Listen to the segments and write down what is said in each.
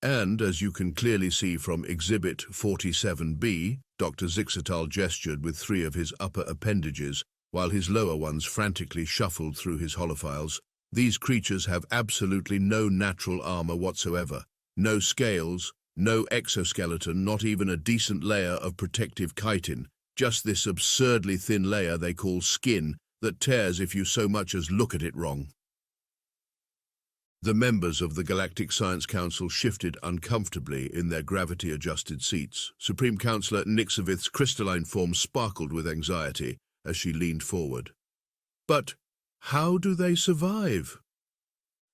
And, as you can clearly see from Exhibit 47B, Dr. Zixatal gestured with three of his upper appendages, while his lower ones frantically shuffled through his holophiles. These creatures have absolutely no natural armor whatsoever. No scales, no exoskeleton, not even a decent layer of protective chitin. Just this absurdly thin layer they call skin that tears if you so much as look at it wrong. The members of the Galactic Science Council shifted uncomfortably in their gravity-adjusted seats. Supreme Counselor Nixovith's crystalline form sparkled with anxiety as she leaned forward. But how do they survive?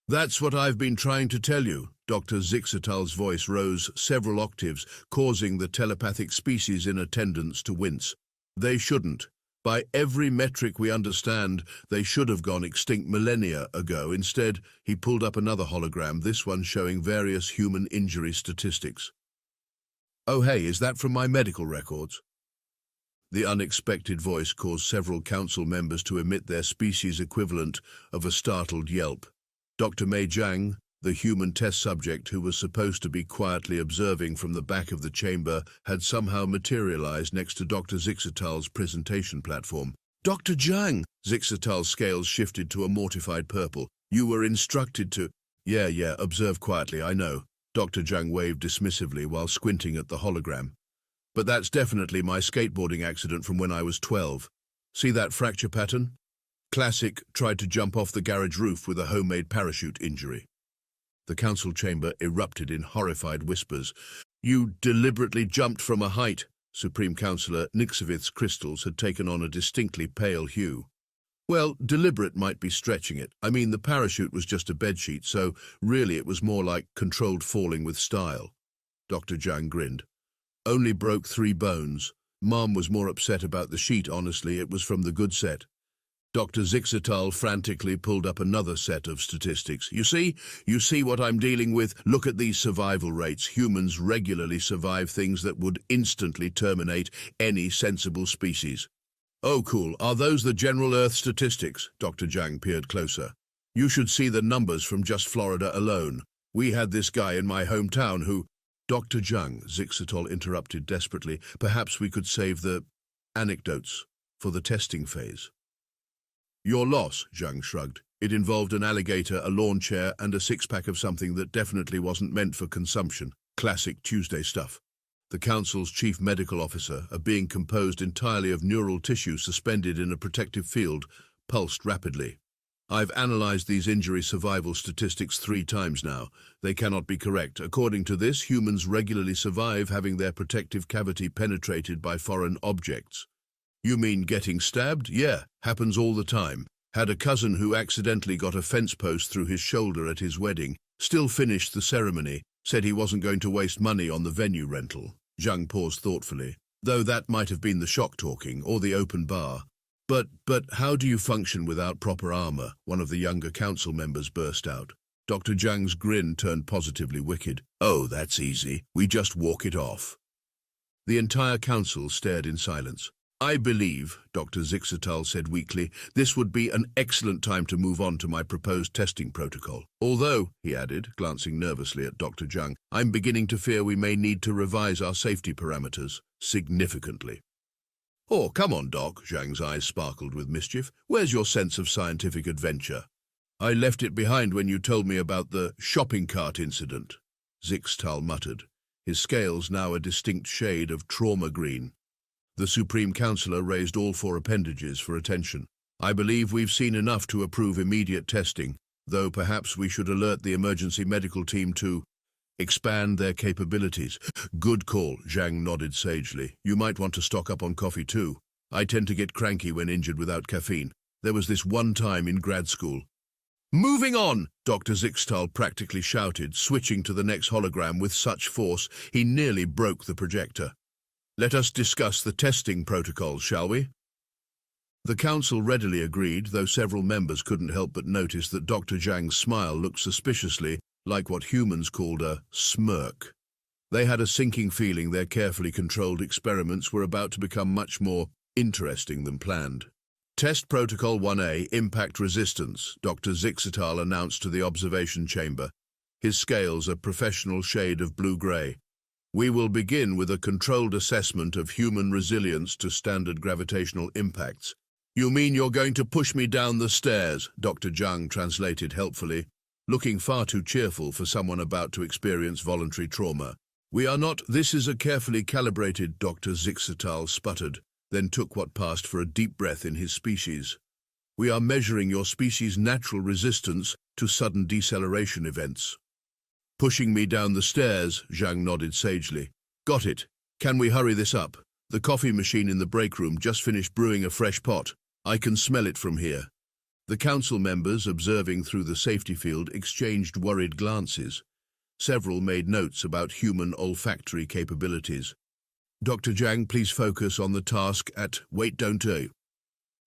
That's what I've been trying to tell you. Dr. Zixatal's voice rose several octaves, causing the telepathic species in attendance to wince. They shouldn't. By every metric we understand, they should have gone extinct millennia ago. Instead, he pulled up another hologram, this one showing various human injury statistics. Oh hey, is that from my medical records? The unexpected voice caused several council members to emit their species equivalent of a startled yelp. Dr. Mei Jiang, the human test subject who was supposed to be quietly observing from the back of the chamber, had somehow materialized next to Dr. Zixatal's presentation platform. Dr. Jiang! Zixatal's scales shifted to a mortified purple. You were instructed to... Yeah, observe quietly, I know. Dr. Jiang waved dismissively while squinting at the hologram. But that's definitely my skateboarding accident from when I was 12. See that fracture pattern? Classic, tried to jump off the garage roof with a homemade parachute injury. The council chamber erupted in horrified whispers. You deliberately jumped from a height. Supreme Counselor Nixovith's crystals had taken on a distinctly pale hue. Well, deliberate might be stretching it. I mean, the parachute was just a bedsheet, so really it was more like controlled falling with style. Dr. Jiang grinned. Only broke 3 bones. Mom was more upset about the sheet, honestly. It was from the good set. Dr. Zixatal frantically pulled up another set of statistics. You see what I'm dealing with? Look at these survival rates. Humans regularly survive things that would instantly terminate any sensible species. Oh, cool. Are those the general Earth statistics? Dr. Jiang peered closer. You should see the numbers from just Florida alone. We had this guy in my hometown who... Dr. Jiang, Zixatal interrupted desperately. Perhaps we could save the anecdotes for the testing phase. Your loss, Jiang shrugged. It involved an alligator, a lawn chair, and a 6-pack of something that definitely wasn't meant for consumption. Classic Tuesday stuff. The council's chief medical officer, a being composed entirely of neural tissue suspended in a protective field, pulsed rapidly. I've analyzed these injury survival statistics 3 times now. They cannot be correct. According to this, humans regularly survive having their protective cavity penetrated by foreign objects. You mean getting stabbed? Yeah, happens all the time. Had a cousin who accidentally got a fence post through his shoulder at his wedding. Still finished the ceremony. Said he wasn't going to waste money on the venue rental. Jiang paused thoughtfully. Though that might have been the shock talking, or the open bar. But how do you function without proper armor? One of the younger council members burst out. Dr. Jiang's grin turned positively wicked. Oh, that's easy. We just walk it off. The entire council stared in silence. I believe, Dr. Zixatal said weakly, this would be an excellent time to move on to my proposed testing protocol. Although, he added, glancing nervously at Dr. Jiang, I'm beginning to fear we may need to revise our safety parameters significantly. Oh, come on, Doc, Jiang's eyes sparkled with mischief. Where's your sense of scientific adventure? I left it behind when you told me about the shopping cart incident, Zixatal muttered, his scales now a distinct shade of trauma green. The Supreme Counselor raised all 4 appendages for attention. I believe we've seen enough to approve immediate testing, though perhaps we should alert the emergency medical team to expand their capabilities. Good call, Jiang nodded sagely. You might want to stock up on coffee too. I tend to get cranky when injured without caffeine. There was this one time in grad school. Moving on, Dr. Zixatal practically shouted, switching to the next hologram with such force he nearly broke the projector. Let us discuss the testing protocols, shall we? The council readily agreed, though several members couldn't help but notice that Dr. Jiang's smile looked suspiciously like what humans called a smirk. They had a sinking feeling their carefully controlled experiments were about to become much more interesting than planned. Test Protocol 1A, Impact Resistance, Dr. Zixatal announced to the observation chamber. his scales a professional shade of blue-grey. We will begin with a controlled assessment of human resilience to standard gravitational impacts. You mean you're going to push me down the stairs? Dr. Zhang translated helpfully, looking far too cheerful for someone about to experience voluntary trauma. We are not. This is a carefully calibrated, Dr. Zixatal sputtered, then took what passed for a deep breath in his species. We are measuring your species' natural resistance to sudden deceleration events. Pushing me down the stairs, Zhang nodded sagely. Got it. Can we hurry this up? The coffee machine in the break room just finished brewing a fresh pot. I can smell it from here. The council members, observing through the safety field, exchanged worried glances. Several made notes about human olfactory capabilities. Dr. Zhang, please focus on the task at wait, don't you?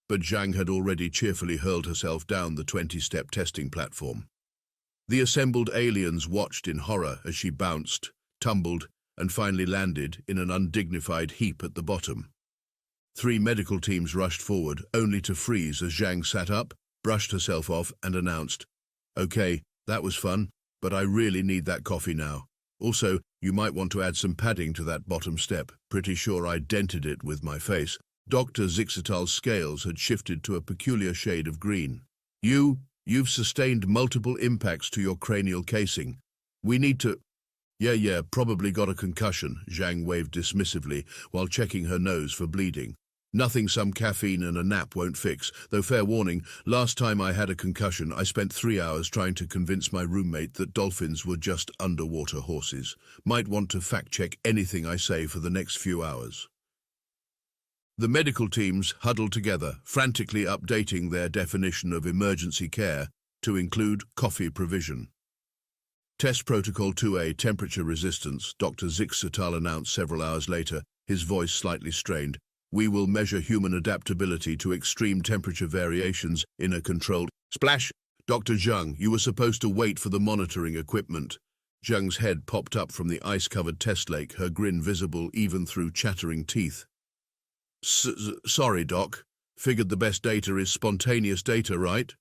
But Zhang had already cheerfully hurled herself down the 20-step testing platform. The assembled aliens watched in horror as she bounced, tumbled, and finally landed in an undignified heap at the bottom. 3 medical teams rushed forward, only to freeze as Zhang sat up, brushed herself off, and announced, "Okay, that was fun, but I really need that coffee now. Also, you might want to add some padding to that bottom step. Pretty sure I dented it with my face." Dr. Zixatal's scales had shifted to a peculiar shade of green. You've sustained multiple impacts to your cranial casing. We need to... Yeah, probably got a concussion, Zhang waved dismissively while checking her nose for bleeding. Nothing some caffeine and a nap won't fix, though fair warning, last time I had a concussion, I spent 3 hours trying to convince my roommate that dolphins were just underwater horses. Might want to fact-check anything I say for the next few hours. The medical teams huddled together, frantically updating their definition of emergency care to include coffee provision. Test Protocol 2A, temperature resistance, Dr. Zixatal announced several hours later, his voice slightly strained. We will measure human adaptability to extreme temperature variations in a controlled... Splash! Dr. Zhang, you were supposed to wait for the monitoring equipment. Zhang's head popped up from the ice-covered test lake, her grin visible even through chattering teeth. Sorry, Doc. Figured the best data is spontaneous data, right?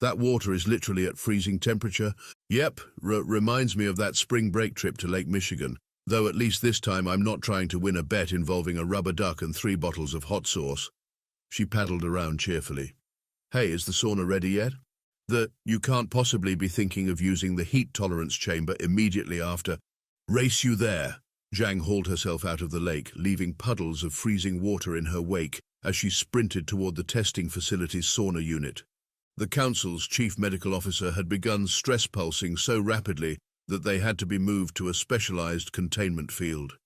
That water is literally at freezing temperature. Yep, reminds me of that spring break trip to Lake Michigan. Though at least this time I'm not trying to win a bet involving a rubber duck and 3 bottles of hot sauce. She paddled around cheerfully. Hey, is the sauna ready yet? You can't possibly be thinking of using the heat tolerance chamber immediately after. Race you there. Zhang hauled herself out of the lake, leaving puddles of freezing water in her wake as she sprinted toward the testing facility's sauna unit. The council's chief medical officer had begun stress pulsing so rapidly that they had to be moved to a specialized containment field.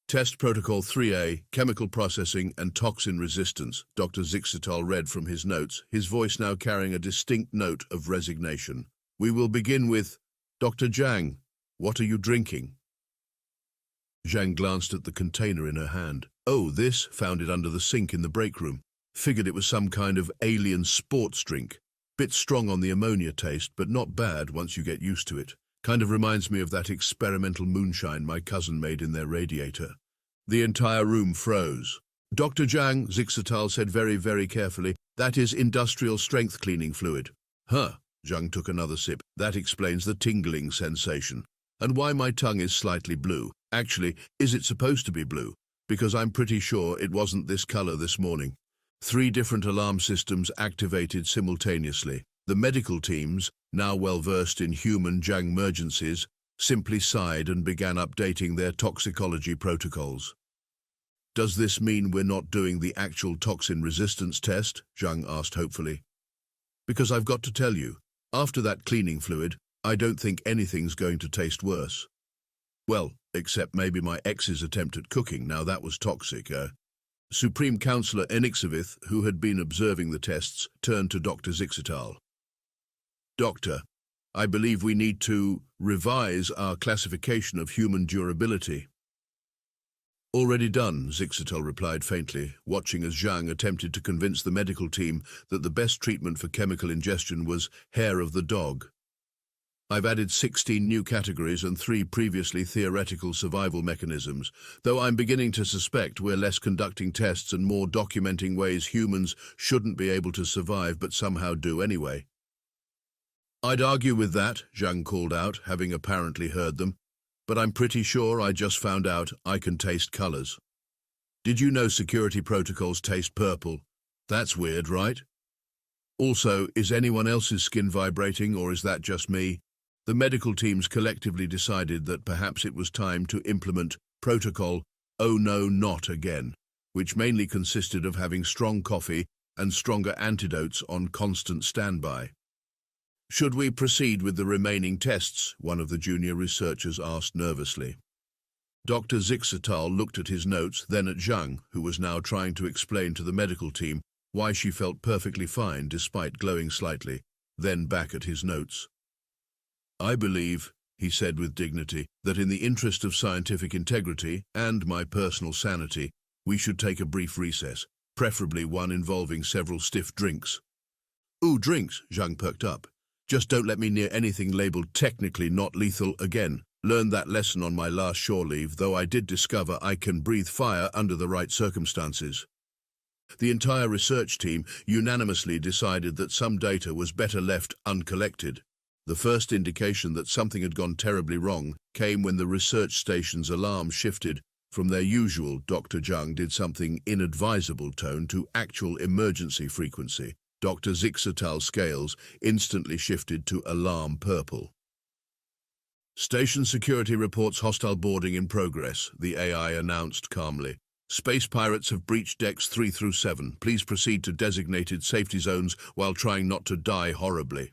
Test Protocol 3A, chemical processing and toxin resistance, Dr. Zixatal read from his notes, his voice now carrying a distinct note of resignation. We will begin with, Dr. Zhang, what are you drinking? Zhang glanced at the container in her hand. Oh, this, found it under the sink in the break room. Figured it was some kind of alien sports drink. Bit strong on the ammonia taste, but not bad once you get used to it. Kind of reminds me of that experimental moonshine my cousin made in their radiator. The entire room froze. Dr. Zhang, Zixatal said very, very carefully, that is industrial strength cleaning fluid. Huh, Zhang took another sip. That explains the tingling sensation. And why my tongue is slightly blue. Actually, is it supposed to be blue? Because I'm pretty sure it wasn't this color this morning. 3 different alarm systems activated simultaneously. The medical teams, now well-versed in human Zhang emergencies, simply sighed and began updating their toxicology protocols. Does this mean we're not doing the actual toxin resistance test? Zhang asked hopefully. Because I've got to tell you, after that cleaning fluid, I don't think anything's going to taste worse. Well, except maybe my ex's attempt at cooking, now that was toxic. Supreme Counselor Enixavith, who had been observing the tests, turned to Dr. Zixatal. Doctor, I believe we need to revise our classification of human durability. Already done, Zixatal replied faintly, watching as Zhang attempted to convince the medical team that the best treatment for chemical ingestion was hair of the dog. I've added 16 new categories and 3 previously theoretical survival mechanisms, though I'm beginning to suspect we're less conducting tests and more documenting ways humans shouldn't be able to survive but somehow do anyway. I'd argue with that, Zhang called out, having apparently heard them. But I'm pretty sure I just found out I can taste colors. Did you know security protocols taste purple? That's weird, right? Also, is anyone else's skin vibrating, or is that just me? The medical teams collectively decided that perhaps it was time to implement Protocol Oh No Not Again, which mainly consisted of having strong coffee and stronger antidotes on constant standby. Should we proceed with the remaining tests? One of the junior researchers asked nervously. Dr. Zixatal looked at his notes, then at Zhang, who was now trying to explain to the medical team why she felt perfectly fine despite glowing slightly, then back at his notes. I believe, he said with dignity, that in the interest of scientific integrity and my personal sanity, we should take a brief recess, preferably one involving several stiff drinks. Ooh, drinks, Zhang perked up. Just don't let me near anything labeled technically not lethal again. Learned that lesson on my last shore leave, though I did discover I can breathe fire under the right circumstances. The entire research team unanimously decided that some data was better left uncollected. The first indication that something had gone terribly wrong came when the research station's alarm shifted from their usual Dr. Zhang did something inadvisable tone to actual emergency frequency. Dr. Zixatal's scales instantly shifted to alarm purple. Station security reports hostile boarding in progress, the AI announced calmly. Space pirates have breached decks 3 through 7. Please proceed to designated safety zones while trying not to die horribly.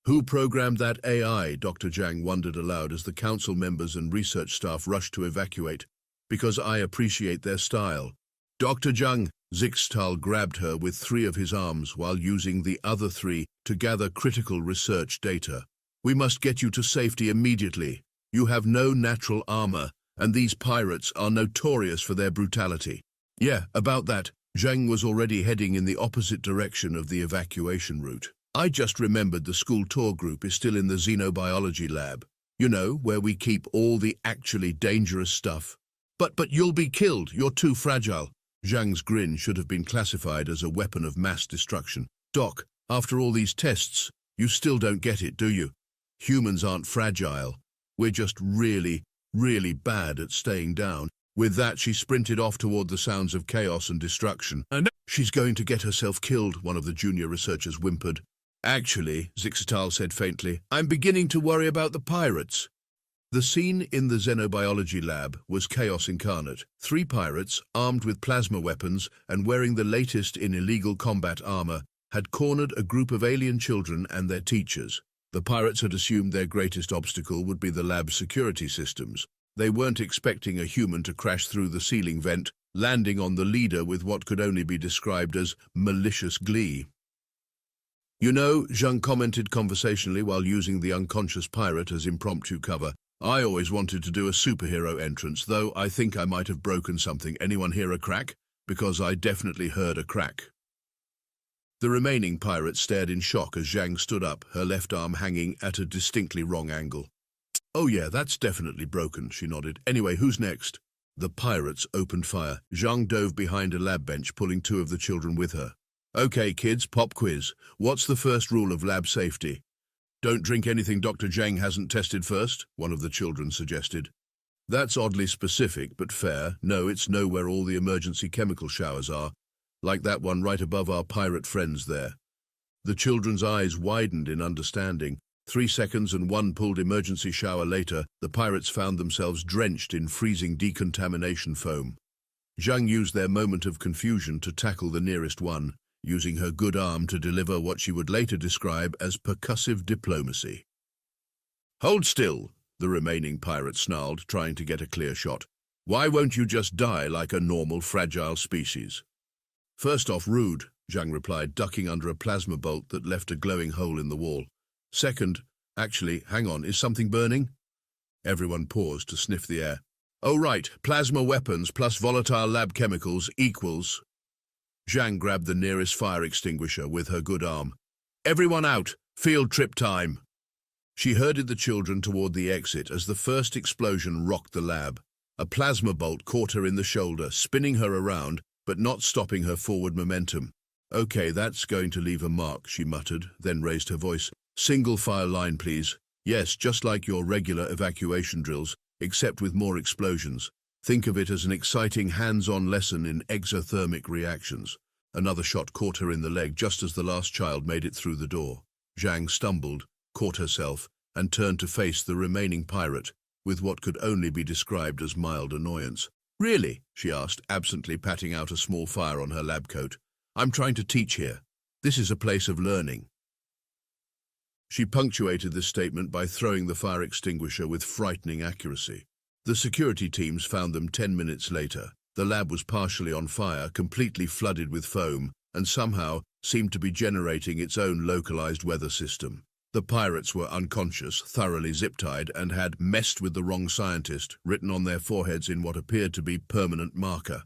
Who programmed that AI? Dr. Zhang wondered aloud as the council members and research staff rushed to evacuate. Because I appreciate their style. Dr. Zhang, Zixtal grabbed her with 3 of his arms while using the other 3 to gather critical research data. We must get you to safety immediately. You have no natural armor, and these pirates are notorious for their brutality. Yeah, about that, Zhang was already heading in the opposite direction of the evacuation route. I just remembered the school tour group is still in the xenobiology lab. You know, where we keep all the actually dangerous stuff. But you'll be killed, you're too fragile. Zhang's grin should have been classified as a weapon of mass destruction. Doc, after all these tests, you still don't get it, do you? Humans aren't fragile. We're just really, really bad at staying down. With that, she sprinted off toward the sounds of chaos and destruction. And she's going to get herself killed, one of the junior researchers whimpered. Actually, Zixatal said faintly, I'm beginning to worry about the pirates. The scene in the xenobiology lab was chaos incarnate. 3 pirates, armed with plasma weapons and wearing the latest in illegal combat armor, had cornered a group of alien children and their teachers. The pirates had assumed their greatest obstacle would be the lab's security systems. They weren't expecting a human to crash through the ceiling vent, landing on the leader with what could only be described as malicious glee. You know, Zhang commented conversationally while using the unconscious pirate as impromptu cover, I always wanted to do a superhero entrance, though I think I might have broken something. Anyone hear a crack? Because I definitely heard a crack. The remaining pirates stared in shock as Zhang stood up, her left arm hanging at a distinctly wrong angle. Oh yeah, that's definitely broken, she nodded. Anyway, who's next? The pirates opened fire. Zhang dove behind a lab bench, pulling 2 of the children with her. Okay, kids, pop quiz. What's the first rule of lab safety? Don't drink anything Dr. Zhang hasn't tested first, one of the children suggested. That's oddly specific, but fair. No, it's know where all the emergency chemical showers are, like that one right above our pirate friends there. The children's eyes widened in understanding. 3 seconds and 1 pulled emergency shower later, the pirates found themselves drenched in freezing decontamination foam. Zhang used their moment of confusion to tackle the nearest one, using her good arm to deliver what she would later describe as percussive diplomacy. Hold still, the remaining pirate snarled, trying to get a clear shot. Why won't you just die like a normal, fragile species? First off, rude, Zhang replied, ducking under a plasma bolt that left a glowing hole in the wall. Second, actually, hang on, is something burning? Everyone paused to sniff the air. Oh right, plasma weapons plus volatile lab chemicals equals... Zhang grabbed the nearest fire extinguisher with her good arm. Everyone out! Field trip time! She herded the children toward the exit as the first explosion rocked the lab. A plasma bolt caught her in the shoulder, spinning her around, but not stopping her forward momentum. Okay, that's going to leave a mark, she muttered, then raised her voice. Single file line, please. Yes, just like your regular evacuation drills, except with more explosions. Think of it as an exciting hands-on lesson in exothermic reactions. Another shot caught her in the leg just as the last child made it through the door. Zhang stumbled, caught herself, and turned to face the remaining pirate, with what could only be described as mild annoyance. "Really?" she asked, absently patting out a small fire on her lab coat. "I'm trying to teach here. This is a place of learning." She punctuated this statement by throwing the fire extinguisher with frightening accuracy. The security teams found them 10 minutes later. The lab was partially on fire, completely flooded with foam, and somehow seemed to be generating its own localized weather system. The pirates were unconscious, thoroughly zip-tied, and had "messed with the wrong scientist" written on their foreheads in what appeared to be permanent marker.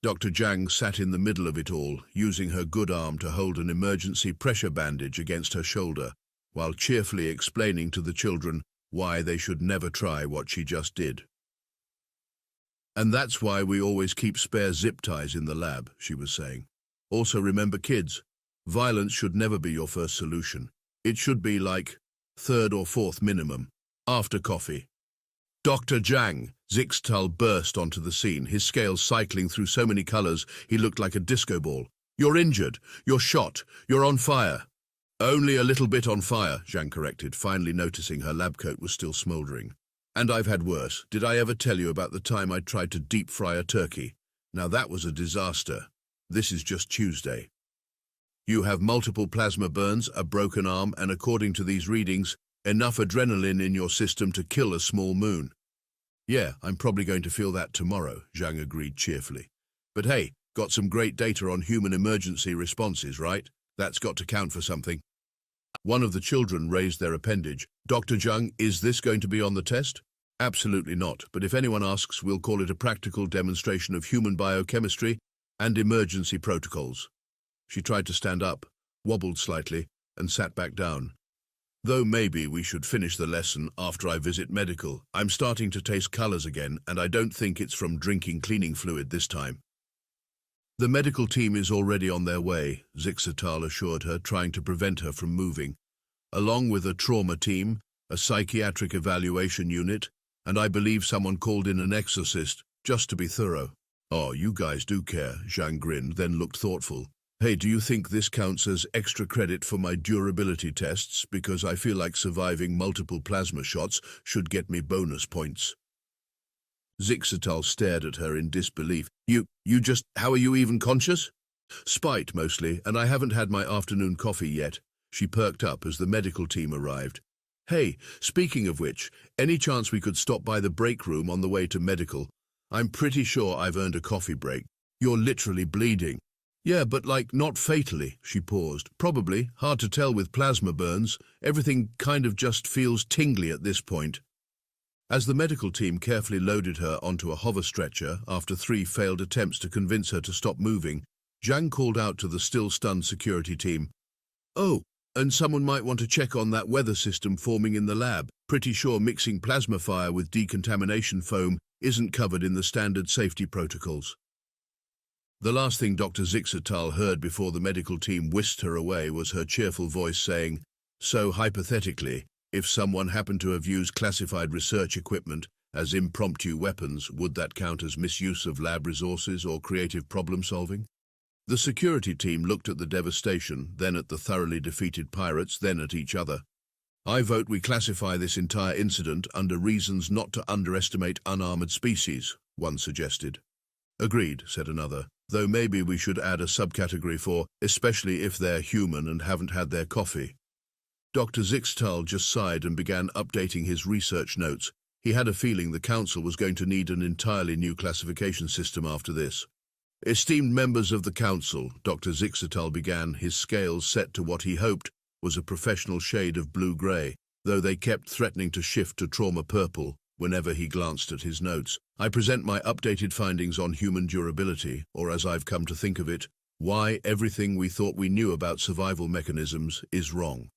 Dr. Zhang sat in the middle of it all, using her good arm to hold an emergency pressure bandage against her shoulder, while cheerfully explaining to the children why they should never try what she just did. "And that's why we always keep spare zip ties in the lab," she was saying. "Also remember, kids, violence should never be your first solution. It should be like third or fourth minimum, after coffee." "Dr. Zhang!" Zixtal burst onto the scene, his scales cycling through so many colors he looked like a disco ball. "You're injured, you're shot, you're on fire." "Only a little bit on fire," Zhang corrected, finally noticing her lab coat was still smoldering. "And I've had worse. Did I ever tell you about the time I tried to deep fry a turkey? Now that was a disaster. This is just Tuesday. You have multiple plasma burns, a broken arm, and according to these readings, enough adrenaline in your system to kill a small moon." "Yeah, I'm probably going to feel that tomorrow," Zhang agreed cheerfully. "But hey, got some great data on human emergency responses, right? That's got to count for something." One of the children raised their appendage. "Dr. Zhang, is this going to be on the test?" "Absolutely not, but if anyone asks, we'll call it a practical demonstration of human biochemistry and emergency protocols." She tried to stand up, wobbled slightly, and sat back down. "Though maybe we should finish the lesson after I visit medical. I'm starting to taste colors again, and I don't think it's from drinking cleaning fluid this time." "The medical team is already on their way," Zixtal assured her, trying to prevent her from moving. "Along with a trauma team, a psychiatric evaluation unit, and I believe someone called in an exorcist, just to be thorough." "Oh, you guys do care," Zhang grinned, then looked thoughtful. "Hey, do you think this counts as extra credit for my durability tests? Because I feel like surviving multiple plasma shots should get me bonus points." Zixtal stared at her in disbelief. How are you even conscious?" "Spite, mostly, and I haven't had my afternoon coffee yet." She perked up as the medical team arrived. "Hey, speaking of which, any chance we could stop by the break room on the way to medical? I'm pretty sure I've earned a coffee break." "You're literally bleeding." "Yeah, but like, not fatally." She paused. "Probably. Hard to tell with plasma burns. Everything kind of just feels tingly at this point." As the medical team carefully loaded her onto a hover stretcher after 3 failed attempts to convince her to stop moving, Zhang called out to the still-stunned security team, "Oh, and someone might want to check on that weather system forming in the lab. Pretty sure mixing plasma fire with decontamination foam isn't covered in the standard safety protocols." The last thing Dr. Zixtal heard before the medical team whisked her away was her cheerful voice saying, "So hypothetically, if someone happened to have used classified research equipment as impromptu weapons, would that count as misuse of lab resources or creative problem-solving?" The security team looked at the devastation, then at the thoroughly defeated pirates, then at each other. "I vote we classify this entire incident under reasons not to underestimate unarmored species," one suggested. "Agreed," said another, "though maybe we should add a subcategory for, especially if they're human and haven't had their coffee." Dr. Zixtal just sighed and began updating his research notes. He had a feeling the council was going to need an entirely new classification system after this. "Esteemed members of the council," Dr. Zixtal began, his scales set to what he hoped was a professional shade of blue-grey, though they kept threatening to shift to trauma purple whenever he glanced at his notes. "I present my updated findings on human durability, or as I've come to think of it, why everything we thought we knew about survival mechanisms is wrong."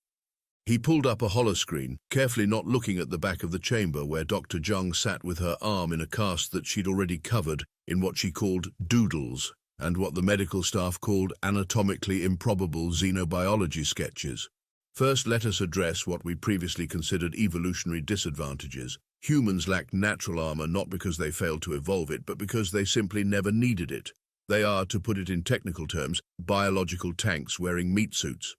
He pulled up a holoscreen, carefully not looking at the back of the chamber where Dr. Zhang sat with her arm in a cast that she'd already covered in what she called doodles, and what the medical staff called anatomically improbable xenobiology sketches. First, let us address what we previously considered evolutionary disadvantages. Humans lack natural armor not because they failed to evolve it, but because they simply never needed it. They are, to put it in technical terms, biological tanks wearing meat suits.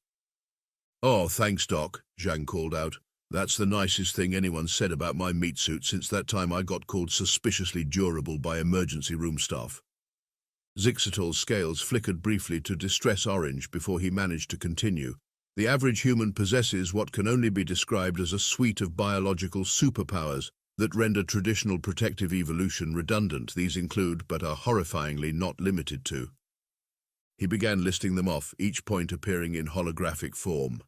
"Oh, thanks, Doc," Zhang called out. "That's the nicest thing anyone said about my meat suit since that time I got called suspiciously durable by emergency room staff." Zixatal's scales flickered briefly to distress orange before he managed to continue. "The average human possesses what can only be described as a suite of biological superpowers that render traditional protective evolution redundant. These include, but are horrifyingly not limited to." He began listing them off, each point appearing in holographic form.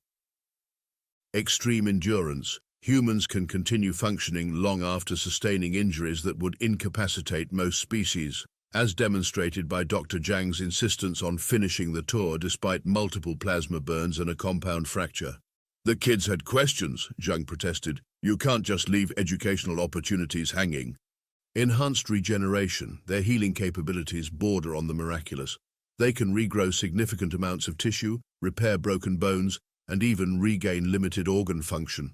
Extreme endurance. Humans can continue functioning long after sustaining injuries that would incapacitate most species, as demonstrated by Dr. Zhang's insistence on finishing the tour despite multiple plasma burns and a compound fracture. "The kids had questions," Zhang protested. "You can't just leave educational opportunities hanging." Enhanced regeneration. Their healing capabilities border on the miraculous. They can regrow significant amounts of tissue, repair broken bones, and even regain limited organ function.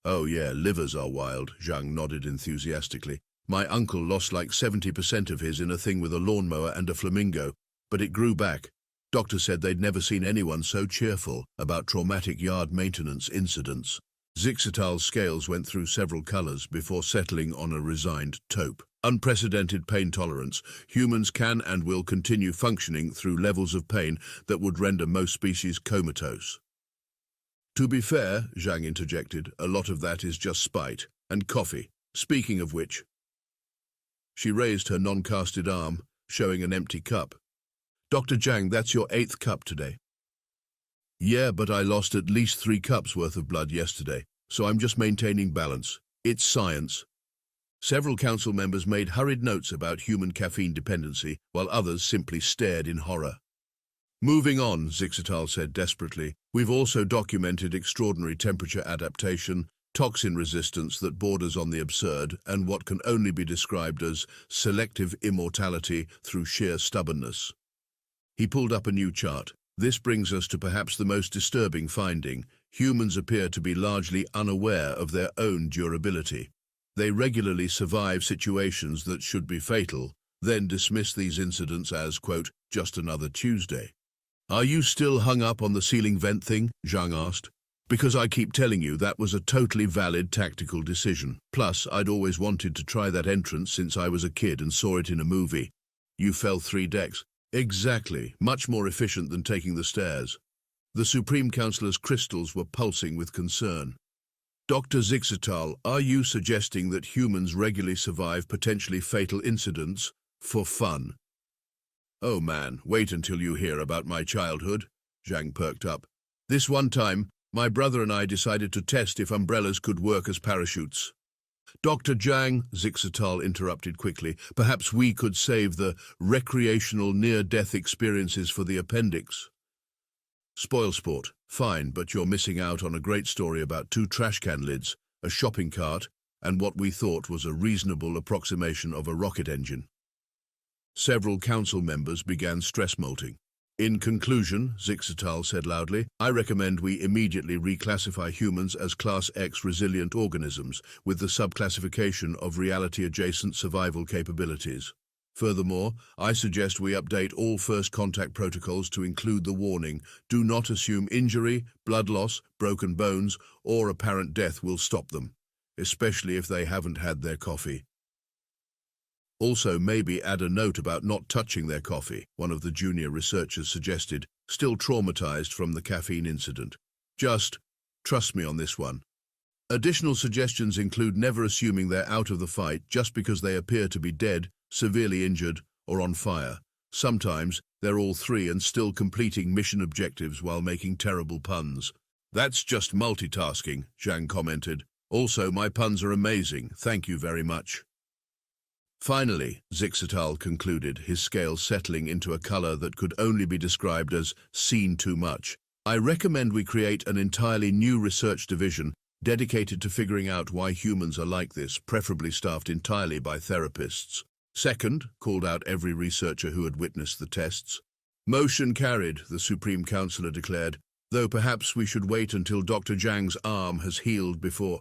"Oh yeah, livers are wild," Zhang nodded enthusiastically. "My uncle lost like 70% of his in a thing with a lawnmower and a flamingo, but it grew back." Doctor said they'd never seen anyone so cheerful about traumatic yard maintenance incidents. Zixatal's scales went through several colors before settling on a resigned taupe. Unprecedented pain tolerance. Humans can and will continue functioning through levels of pain that would render most species comatose. "To be fair," Zhang interjected, "a lot of that is just spite. And coffee. Speaking of which." She raised her non-casted arm, showing an empty cup. "Dr. Zhang, that's your 8th cup today." "Yeah, but I lost at least 3 cups worth of blood yesterday, so I'm just maintaining balance. It's science." Several council members made hurried notes about human caffeine dependency, while others simply stared in horror. "Moving on," Zixatal said desperately. "We've also documented extraordinary temperature adaptation, toxin resistance that borders on the absurd, and what can only be described as selective immortality through sheer stubbornness." He pulled up a new chart. "This brings us to perhaps the most disturbing finding. Humans appear to be largely unaware of their own durability. They regularly survive situations that should be fatal, then dismiss these incidents as, quote, just another Tuesday." "Are you still hung up on the ceiling vent thing?" Zhang asked. "Because I keep telling you that was a totally valid tactical decision. Plus, I'd always wanted to try that entrance since I was a kid and saw it in a movie." "You fell 3 decks. "Exactly. Much more efficient than taking the stairs." The Supreme Councillor's crystals were pulsing with concern. "Dr. Zixatal, are you suggesting that humans regularly survive potentially fatal incidents for fun?" "Oh man, wait until you hear about my childhood." Zhang perked up. "This one time, my brother and I decided to test if umbrellas could work as parachutes." "Dr. Zhang," Zixatal interrupted quickly, "perhaps we could save the recreational near-death experiences for the appendix." "Spoil sport. Fine, but you're missing out on a great story about 2 trash can lids, a shopping cart, and what we thought was a reasonable approximation of a rocket engine." Several council members began stress-molting. "In conclusion," Zixatal said loudly, "I recommend we immediately reclassify humans as Class X resilient organisms, with the subclassification of reality-adjacent survival capabilities. Furthermore, I suggest we update all first contact protocols to include the warning, 'Do not assume injury, blood loss, broken bones, or apparent death will stop them, especially if they haven't had their coffee.' Also, maybe add a note about not touching their coffee," one of the junior researchers suggested, still traumatized from the caffeine incident. "Just trust me on this one." Additional suggestions include never assuming they're out of the fight just because they appear to be dead, severely injured, or on fire. Sometimes they're all 3 and still completing mission objectives while making terrible puns. "That's just multitasking," Zhang commented. "Also, my puns are amazing, thank you very much." "Finally," Zixatal concluded, his scales settling into a color that could only be described as seen too much, "I recommend we create an entirely new research division dedicated to figuring out why humans are like this, preferably staffed entirely by therapists." "Second," called out every researcher who had witnessed the tests. "Motion carried," the Supreme Councillor declared. though perhaps we should wait until Dr. Zhang's arm has healed before.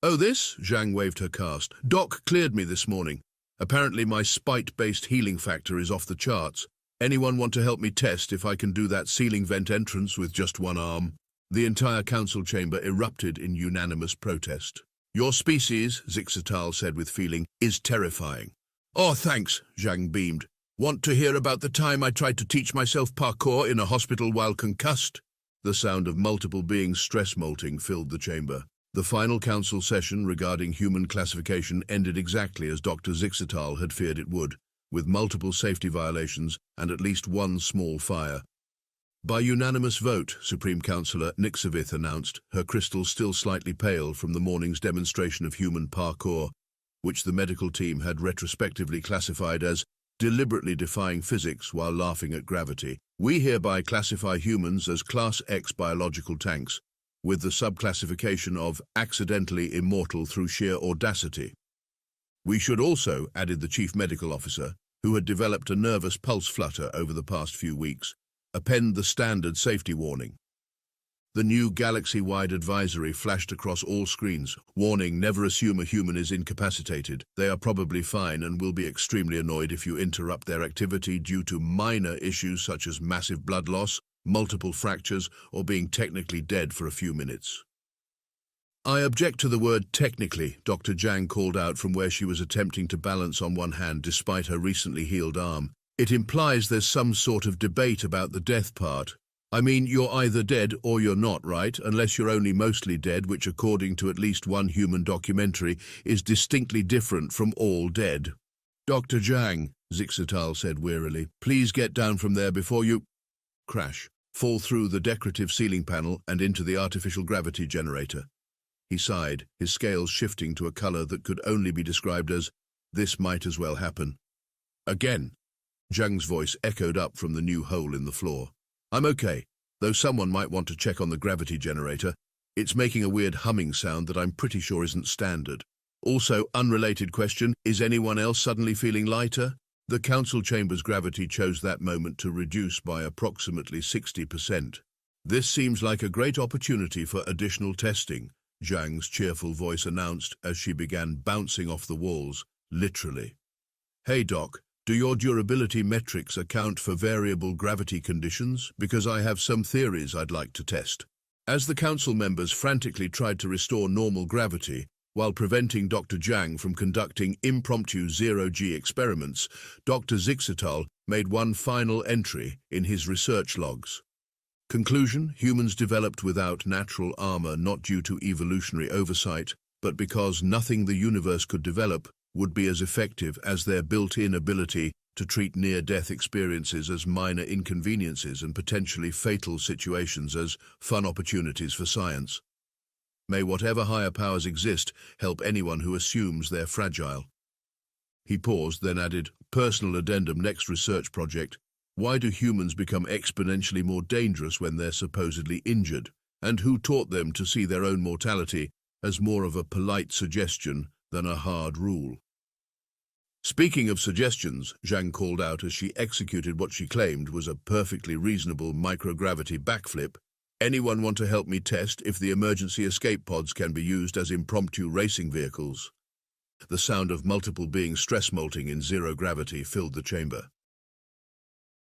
Oh, this? Zhang waved her cast. Doc cleared me this morning. Apparently my spite-based healing factor is off the charts. Anyone want to help me test if I can do that ceiling vent entrance with just one arm? The entire council chamber erupted in unanimous protest. Your species, Zixatal said with feeling, is terrifying. Oh, thanks, Zhang beamed. Want to hear about the time I tried to teach myself parkour in a hospital while concussed? The sound of multiple beings stress-molting filled the chamber. The final council session regarding human classification ended exactly as Dr. Zixatal had feared it would, with multiple safety violations and at least one small fire. By unanimous vote, Supreme Councillor Nixavith announced, her crystal still slightly pale from the morning's demonstration of human parkour, which the medical team had retrospectively classified as deliberately defying physics while laughing at gravity. We hereby classify humans as Class X biological tanks, with the subclassification of accidentally immortal through sheer audacity. We should also, added the Chief Medical Officer, who had developed a nervous pulse flutter over the past few weeks, append the standard safety warning. The new galaxy-wide advisory flashed across all screens. Warning, never assume a human is incapacitated. They are probably fine and will be extremely annoyed if you interrupt their activity due to minor issues such as massive blood loss, multiple fractures, or being technically dead for a few minutes. I object to the word technically, Dr. Zhang called out from where she was attempting to balance on one hand despite her recently healed arm. It implies there's some sort of debate about the death part. I mean, you're either dead or you're not, right? Unless you're only mostly dead, which according to at least one human documentary is distinctly different from all dead. Dr. Zhang, Zixatal said wearily, please get down from there before you... Crash. Fall through the decorative ceiling panel and into the artificial gravity generator. He sighed, his scales shifting to a color that could only be described as, this might as well happen. Again. Zhang's voice echoed up from the new hole in the floor. I'm okay, though someone might want to check on the gravity generator. It's making a weird humming sound that I'm pretty sure isn't standard. Also, unrelated question, is anyone else suddenly feeling lighter? The council chamber's gravity chose that moment to reduce by approximately 60%. This seems like a great opportunity for additional testing, Zhang's cheerful voice announced as she began bouncing off the walls, literally. Hey Doc, do your durability metrics account for variable gravity conditions? Because I have some theories I'd like to test. As the council members frantically tried to restore normal gravity, while preventing Dr. Zhang from conducting impromptu zero-G experiments, Dr. Zixatal made one final entry in his research logs. Conclusion: humans developed without natural armor not due to evolutionary oversight, but because nothing the universe could develop would be as effective as their built-in ability to treat near-death experiences as minor inconveniences and potentially fatal situations as fun opportunities for science. May whatever higher powers exist help anyone who assumes they're fragile. He paused, then added, personal addendum, next research project. Why do humans become exponentially more dangerous when they're supposedly injured? And who taught them to see their own mortality as more of a polite suggestion than a hard rule? Speaking of suggestions, Zhang called out as she executed what she claimed was a perfectly reasonable microgravity backflip. Anyone want to help me test if the emergency escape pods can be used as impromptu racing vehicles? The sound of multiple beings stress molting in zero gravity filled the chamber.